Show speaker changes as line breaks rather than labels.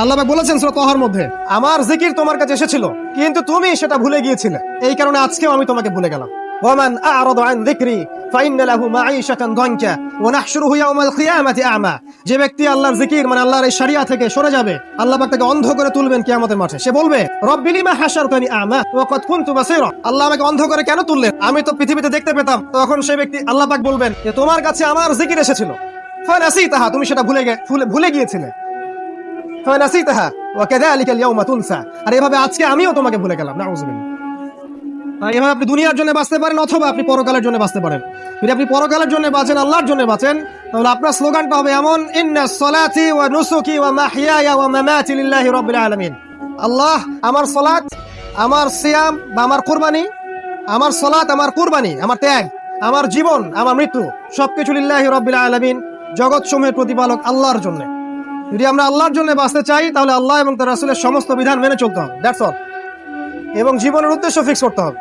আল্লাহ পাক বলেছেন সূরা তাহার মধ্যে, আমার জিকির তোমার কাছে এসেছিল কিন্তু তুমি সেটা ভুলে গিয়েছিলে, এই কারণে আজকেও আমি তোমাকে ভুলে গেলাম। ওয়ামান আ'রাদা আন যিকরি ফাইন্না লাহু মাঈশাতান দানকা ওয়া নাহশুরুহু ইয়াওমাল কিয়ামাতি আ'মা। যে ব্যক্তি আল্লাহর জিকির মানে আল্লাহর এই শরিয়া থেকে সরে যাবে, আল্লাহ পাক তাকে অন্ধ করে তুলবেন কিয়ামতের মাঠে। সে বলবে, রব্বি লিমা হাশারতানি আ'মা ওয়া ক্বাদ কুনতু বাসীরা। আল্লাহ আমাকে অন্ধ করে কেন তুললেন, আমি তো পৃথিবীতে দেখতে পেতাম। তখন সেই ব্যক্তি আল্লাহ পাক বলবেন যে তোমার কাছে আমার জিকির এসেছিল, ফানাসিতাহা, তুমি সেটা ভুলে গিয়েছিলে। ফানাসিতাহা ওয়া কাযালিকা আল-ইয়াওমা তুনসা। আর এভাবে আজকে আমিও তোমাকে ভুলে গেলাম। নাউযুবিল্লাহ। এভাবে আপনি দুনিয়ার জন্য বাঁচতে পারেন অথবা আপনি পরকালের জন্য বাঁচতে পারেন। যদি আপনি পরকালের জন্য বাঁচেন, আল্লাহর জন্য বাঁচেন, তাহলে আপনার স্লোগানটা হবে এমন, ইন্নাস সালাতি ওয়া নুসুকি ওয়া মাহইয়ায়া ওয়া মামাতি লিল্লাহি রাব্বিল আলামিন। আল্লাহ, আমার সালাত, আমার সিয়াম বা আমার কুরবানি, আমার সালাত, আমার কুরবানি, আমার ত্যাগ, আমার জীবন, আমার মৃত্যু সবকিছু লিল্লাহি রাব্বিল আলামিন, জগৎ সমূহের প্রতিপালক আল্লাহর জন্য। যদি আমরা আল্লাহর জন্য বাঁচতে চাই তাহলে আল্লাহ এবং তার রাসূলের সমস্ত বিধান মেনে চলতে হবে, দ্যাটস অল। এবং জীবনের উদ্দেশ্য ফিক্স করতে হবে।